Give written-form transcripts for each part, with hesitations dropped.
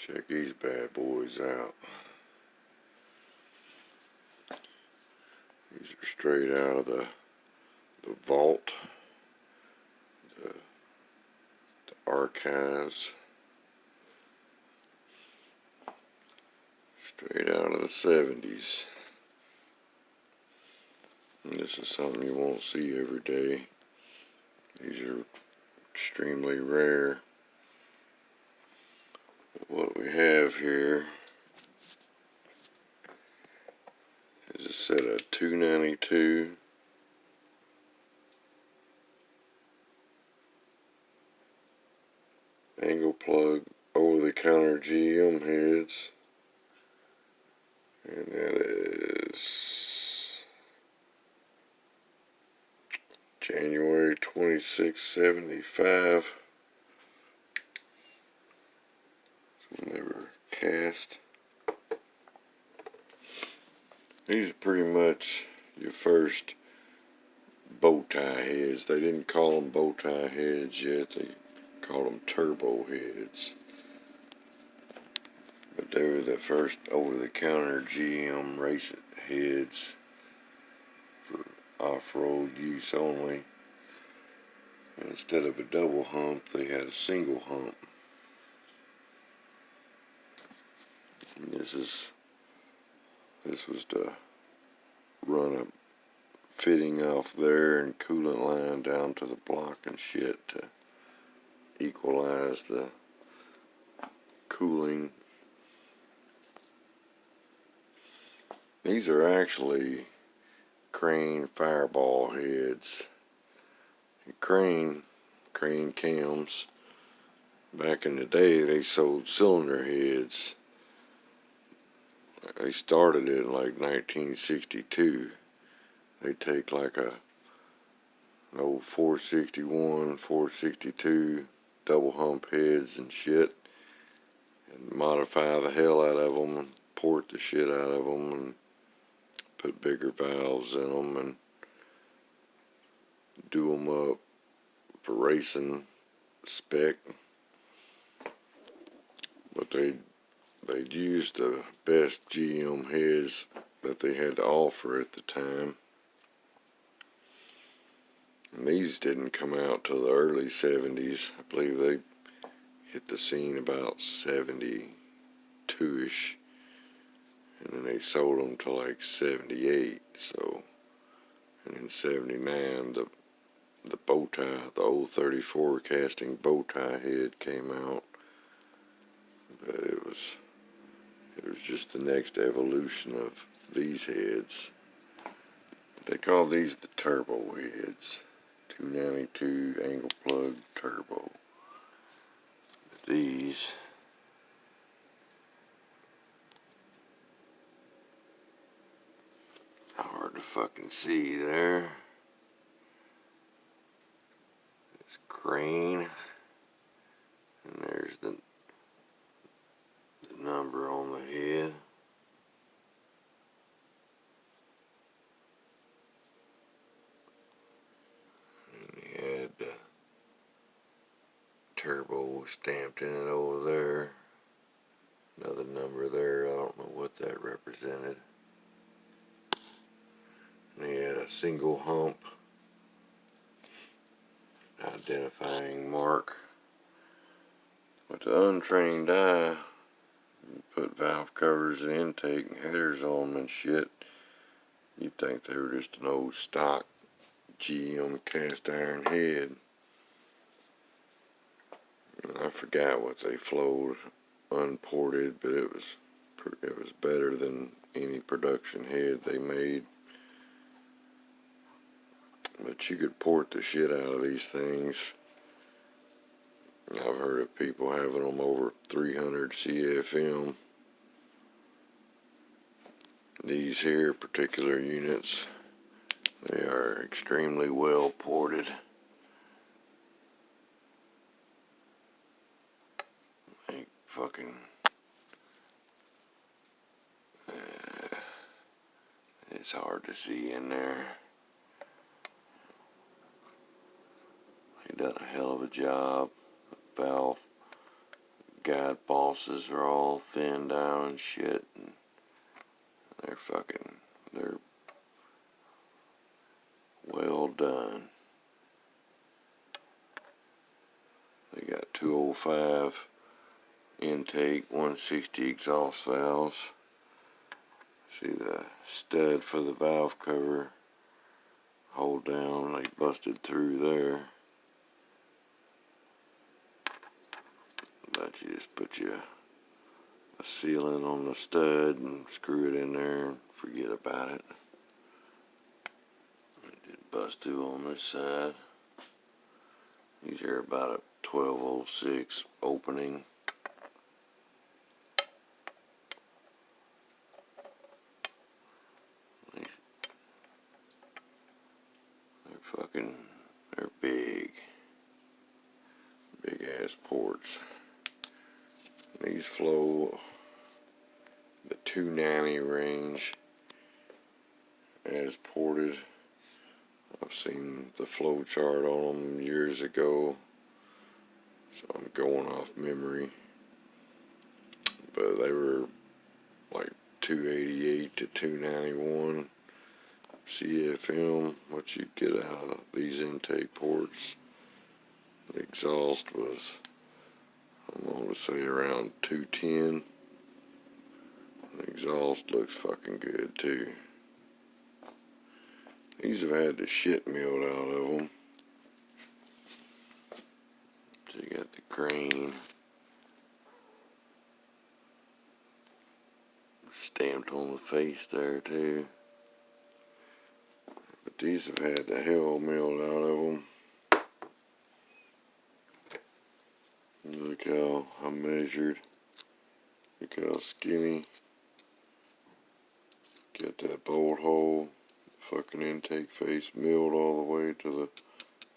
Check these bad boys out. These are straight out of the vault, the archives, straight out of the 70s. And this is something you won't see every day. These are extremely rare. But what we have here is a set of 292 angle plug over-the-counter GM heads, and that is January 26, 75. When they were cast. These are pretty much your first bow tie heads. They didn't call them bow tie heads yet. They called them turbo heads. But they were the first over-the-counter GM race heads for off-road use only. And instead of a double hump, they had a single hump. And this was to run a fitting off there and coolant line down to the block and shit to equalize the cooling. These are actually Crane Fireball heads. Crane cams, back in the day, they sold cylinder heads. They started it in like 1962. They take like an old 461, 462 double hump heads and shit, and modify the hell out of them and port the shit out of them and put bigger valves in them and do them up for racing spec. But they'd used the best GM heads that they had to offer at the time. And these didn't come out till the early 70s. I believe they hit the scene about 72-ish. And then they sold them to like 78. So, and in 79, the bow tie, the old 34 casting bow tie head came out. But it was just the next evolution of these heads. They call these the turbo heads. 292 angle plug turbo. These hard to fucking see there. It's Crane, and there's the number on the head. And he had turbo stamped in it over there. Another number there, I don't know what that represented. And he had a single hump identifying mark. With the untrained eye, put valve covers and intake and headers on them and shit, you'd think they were just an old stock GM cast iron head. And I forgot what they flowed unported, but it was better than any production head they made. But you could port the shit out of these things. I've heard of people having them over 300 CFM. These here particular units, they are extremely well ported. They fucking it's hard to see in there. He done a hell of a job. Valve guide bosses are all thinned down and shit, and they're well done. They got 205 intake, 160 exhaust valves. See the stud for the valve cover, hold down, they busted through there. But you just put a sealant on the stud and screw it in there and forget about it. It did bust through on this side. These are about a 1206 opening. They're big ass ports. These flow the 290 range as ported. I've seen the flow chart on them years ago, so I'm going off memory, but they were like 288 to 291 CFM, what you get out of these intake ports. The exhaust was, I'm going to say, around 210. The exhaust looks fucking good too. These have had the shit milled out of them. So you got the grain stamped on the face there too. But these have had the hell milled out of them. Look how I measured. Look how skinny. Get that bolt hole, fucking intake face milled all the way to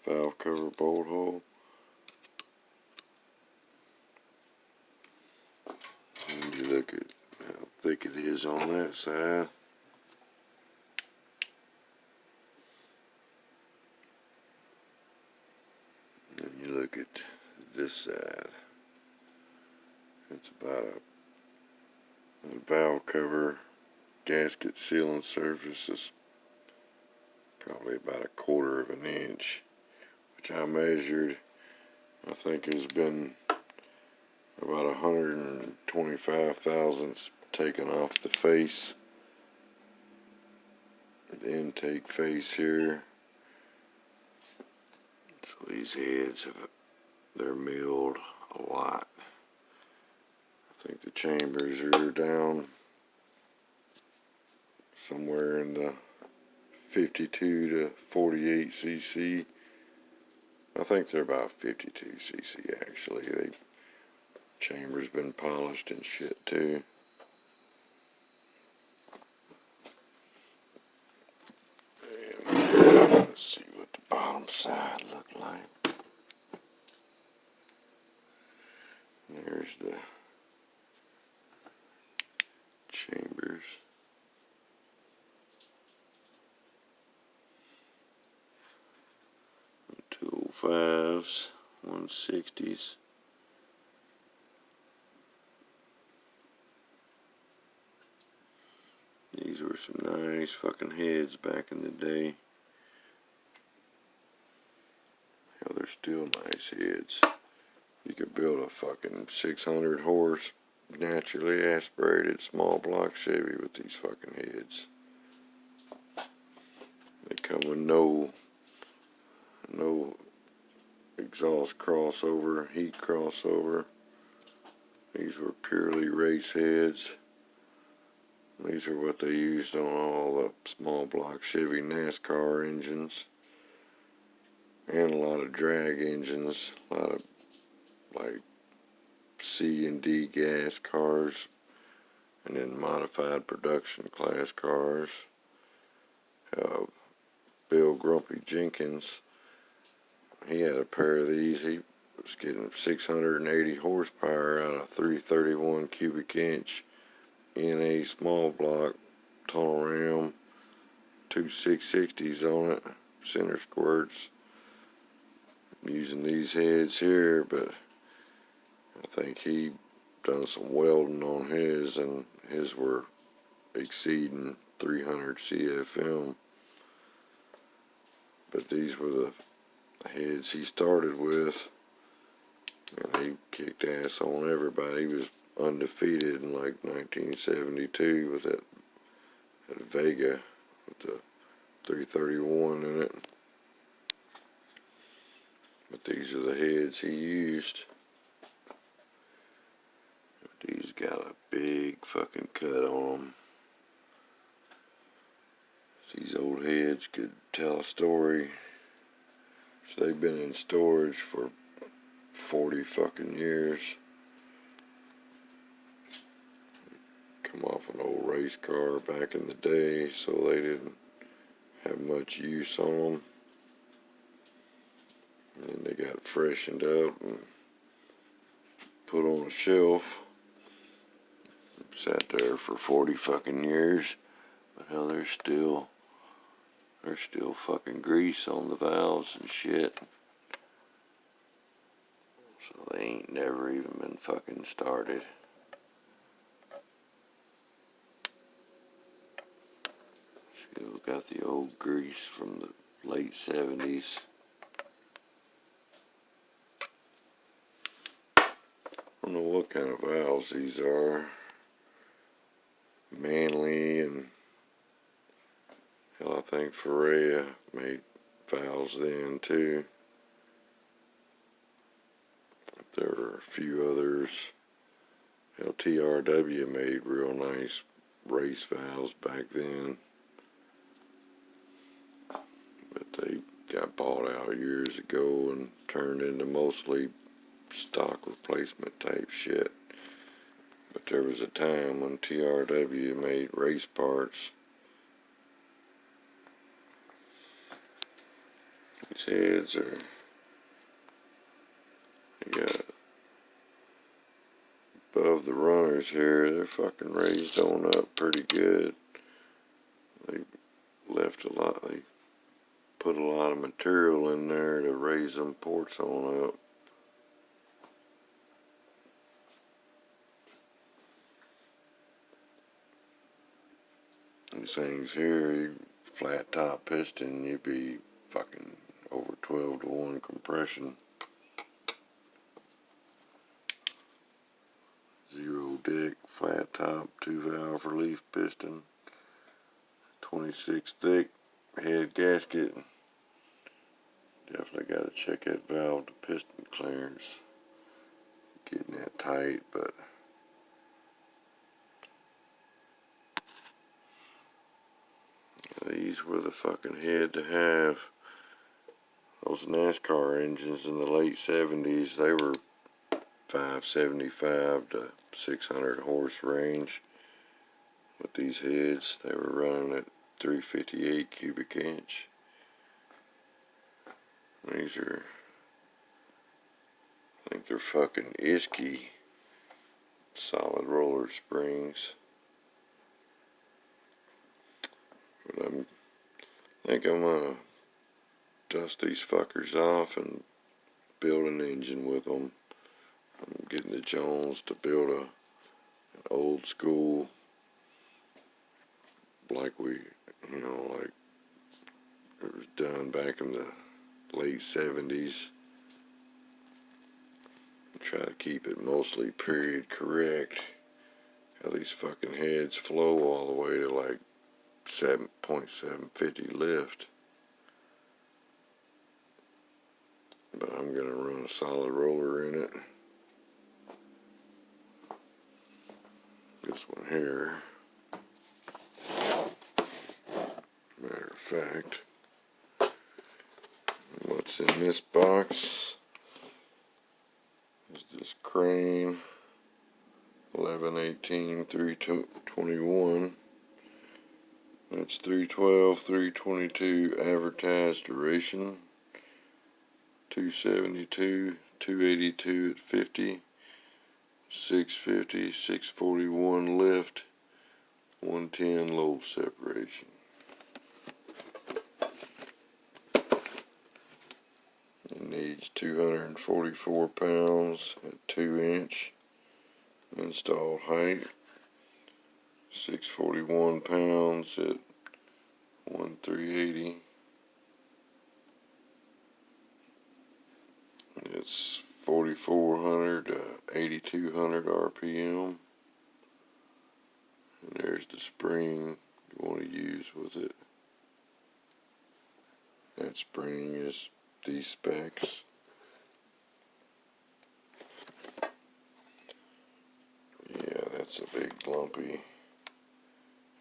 the valve cover bolt hole. And you look at how thick it is on that side. And you look at this side. It's about a valve cover gasket sealant surface is probably about 1/4 of an inch, which I measured. I think has been about 125 thousandths taken off the face, the intake face here. So these heads they're milled a lot. I think the chambers are down somewhere in the 52 to 48 cc. I think they're about 52 cc actually. The chamber's been polished and shit too. And let's see what the bottom side looked like. There's the chambers. Two 205s, 160s. These were some nice fucking heads back in the day. Hell, they're still nice heads. You could build a fucking 600 horse naturally aspirated small block Chevy with these fucking heads. They come with no exhaust crossover, heat crossover. These were purely race heads. These are what they used on all the small block Chevy NASCAR engines. And a lot of drag engines, a lot of like C and D gas cars, and then modified production class cars. Bill Grumpy Jenkins, he had a pair of these. He was getting 680 horsepower out of 331 cubic inch NA small block tunnel ram, two 660s on it, center squirts. I'm using these heads here, but I think he done some welding on his, and his were exceeding 300 CFM. But these were the heads he started with, and he kicked ass on everybody. He was undefeated in like 1972 with that Vega with the 331 in it. But these are the heads he used. These got a big fucking cut on them. These old heads could tell a story. So they've been in storage for 40 fucking years. Come off an old race car back in the day, so they didn't have much use on them. And then they got freshened up and put on a shelf. Sat there for 40 fucking years. But hell, there's still fucking grease on the valves and shit. So they ain't never even been fucking started. Still got the old grease from the late 70s. I don't know what kind of valves these are. Manly and hell, I think Ferrea made valves then too. There were a few others. Hell, TRW made real nice race valves back then. But they got bought out years ago and turned into mostly stock replacement type shit. But there was a time when TRW made race parts. These heads are, they got above the runners here, they're fucking raised on up pretty good. They left a lot, they put a lot of material in there to raise them ports on up. These things here, flat top piston, you'd be fucking over 12 to 1 compression. Zero dick, flat top, 2-valve relief piston, 26 thick head gasket. Definitely got to check that valve to piston clearance. Getting that tight, but these were the fucking head to have. Those NASCAR engines in the late 70s, they were 575 to 600 horse range. With these heads, they were running at 358 cubic inch. These are, I think they're fucking Isky solid roller springs. But I think I'm gonna dust these fuckers off and build an engine with them. I'm getting the Jones to build an old school, like like it was done back in the late 70s. Try to keep it mostly period correct. How these fucking heads flow all the way to like 7.750 lift. But I'm gonna run a solid roller in it. This one here. Matter of fact, what's in this box is this Crane 1118-321. That's 312, 322 advertised duration. 272, 282 at 50, 650, 641 lift, 110 lobe separation. It needs 244 pounds at 2-inch installed height, 641 pounds at 1,380. It's 4,400 to 8,200 RPM. And there's the spring you want to use with it. That spring is these specs. Yeah, that's a big lumpy.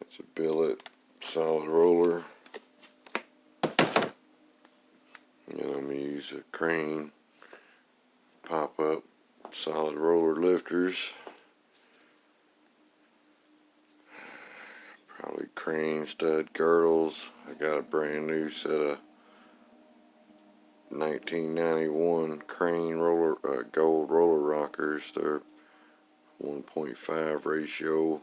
It's a billet solid roller. And I'm going to use a crane pop-up solid roller lifters. Probably crane stud girdles. I got a brand new set of 1991 crane roller gold roller rockers. They're 1.5 ratio,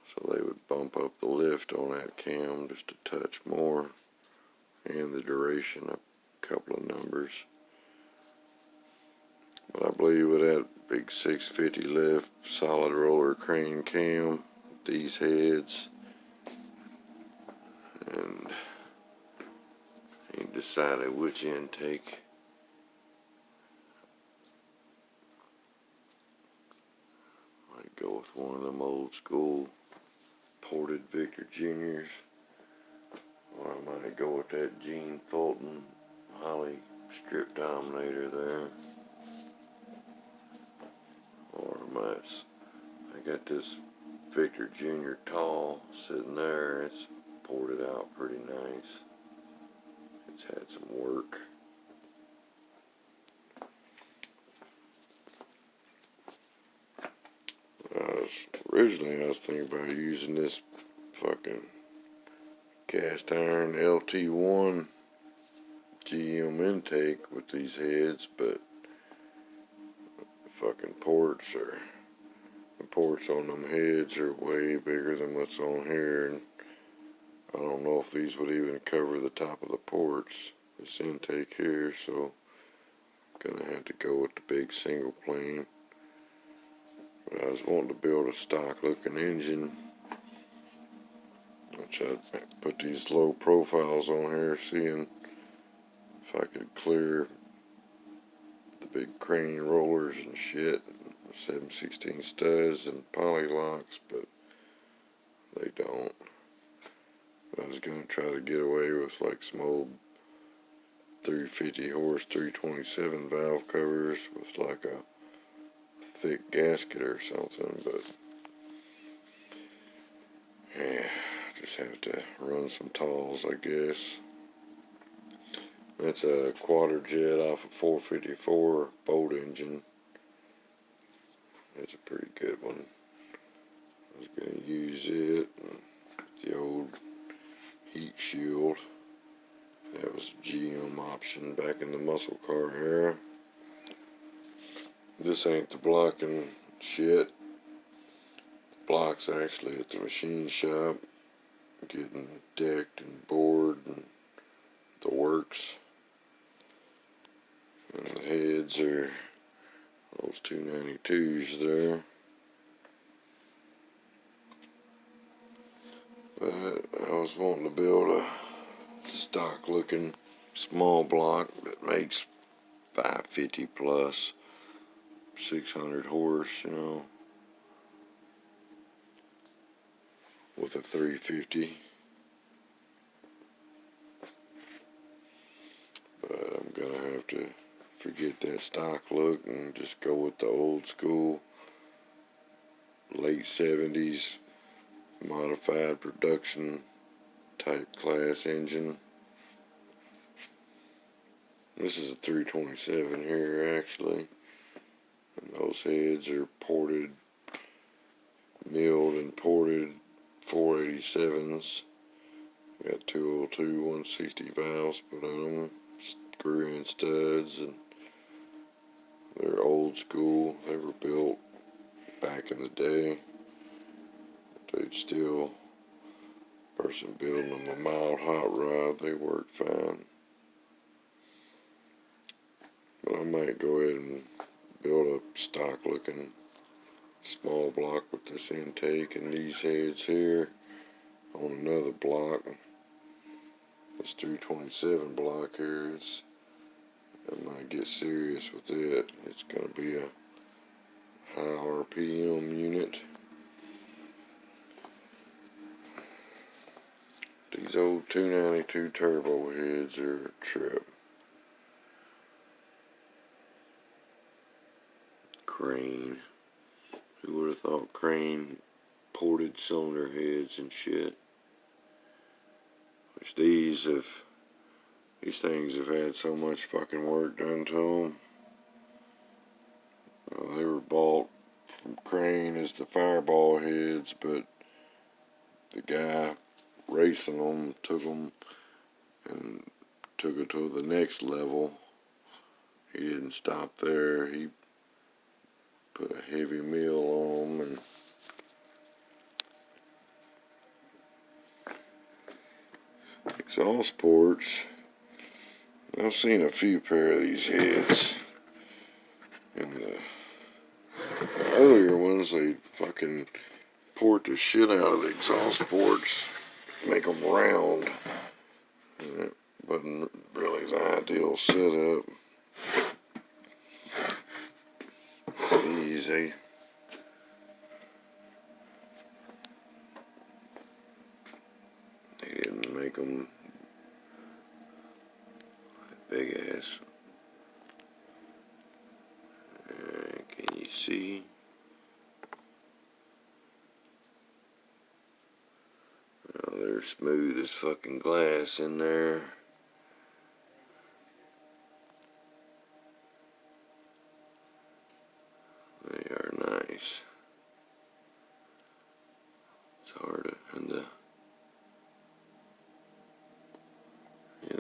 so they would bump up the lift on that cam just a touch more, and the duration a couple of numbers. But I believe with that big 650 lift solid roller crane cam, these heads, and he decided which intake. Might go with one of them old school ported Victor Juniors, or I might go with that Gene Fulton Holly strip dominator there, or I got this Victor Junior tall sitting there. It's ported out pretty nice. It's had some work. Originally I was thinking about using this fucking cast iron LT1 GM intake with these heads, but the fucking the ports on them heads are way bigger than what's on here, and I don't know if these would even cover the top of the ports, this intake here, so I'm gonna have to go with the big single plane. But I was wanting to build a stock looking engine, which I'd put these low profiles on here, seeing if I could clear the big crane rollers and shit, 7/16 studs and poly locks, but they don't. But I was gonna try to get away with like some old 350 horse 327 valve covers with like a thick gasket or something, but yeah, just have to run some talls, I guess. That's a Quadrajet off a 454 boat engine. It's a pretty good one. I was going to use it, and the old heat shield. That was a GM option back in the muscle car era. This ain't the blocking shit. The block's actually at the machine shop, getting decked and bored and the works. And the heads are those 292s there. But I was wanting to build a stock looking small block that makes 550 plus 600 horse, with a 350. But I'm gonna have to forget that stock look and just go with the old school late 70s modified production type class engine. This is a 327 here actually, and those heads are ported, milled and ported 487s. Got 202 160 valves put on them, screw in studs, and they're old school. They were built back in the day. They'd still, person building them a mild hot rod, they work fine. I might go ahead and build a stock looking small block with this intake and these heads here on another block. This 327 block here, I might get serious with it. It's going to be a high RPM unit. These old 292 turbo heads are a trip. Crane. Who would have thought Crane ported cylinder heads and shit? Which these things have had so much fucking work done to them. They were bought from Crane as the Fireball heads, but the guy racing them took them and took it to the next level. He didn't stop there. He put a heavy mill on them and exhaust ports. I've seen a few pair of these heads. In the earlier ones, they fucking port the shit out of the exhaust ports, make them round. And it wasn't really the ideal setup. These, they didn't make them big ass. Can you see? Oh, they're smooth as fucking glass in there. They are nice. It's hard to, and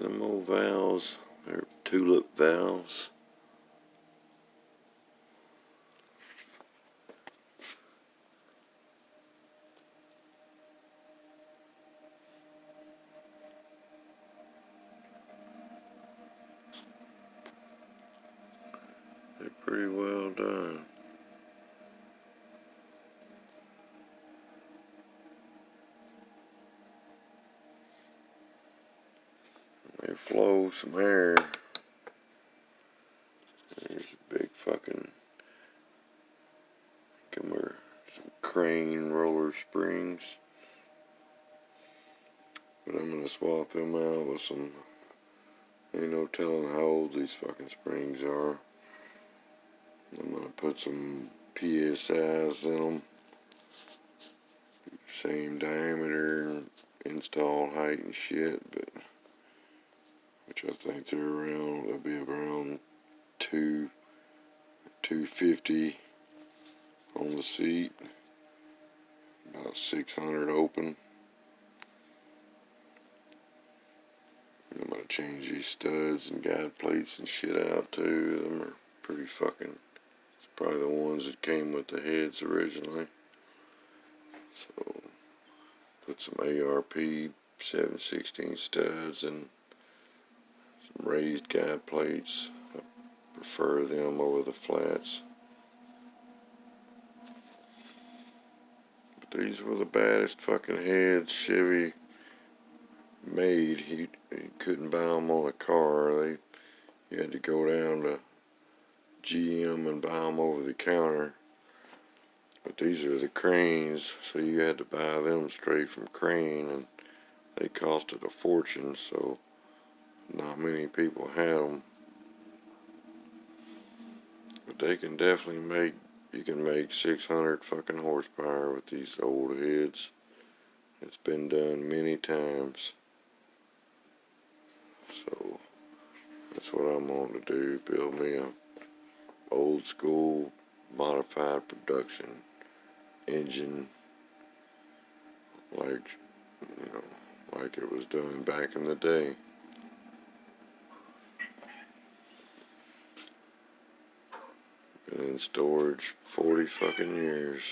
them old valves, they're tulip valves. They're pretty well done. They flow some air. There's a big fucking some Crane roller springs. But I'm gonna swap them out with some, ain't no telling how old these fucking springs are. I'm gonna put some PSIs in them. Same diameter, install height and shit, but which I think they'll be around 250 on the seat, about 600 open. I'm gonna change these studs and guide plates and shit out too. Them are pretty fucking, it's probably the ones that came with the heads originally. So put some ARP 7/16 studs and some raised guide plates. I prefer them over the flats. But these were the baddest fucking heads Chevy made. He couldn't buy them on a car. You had to go down to GM and buy them over the counter. But these are the Cranes, so you had to buy them straight from Crane, and they costed a fortune, so not many people had them. But they can definitely you can make 600 fucking horsepower with these old heads. It's been done many times. So that's what I'm going to do, build me a old school modified production engine, like like it was done back in the day. Been in storage 40 fucking years.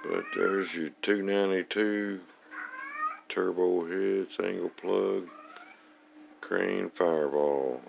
But there's your 292 turbo head, single plug. Crane Fireball.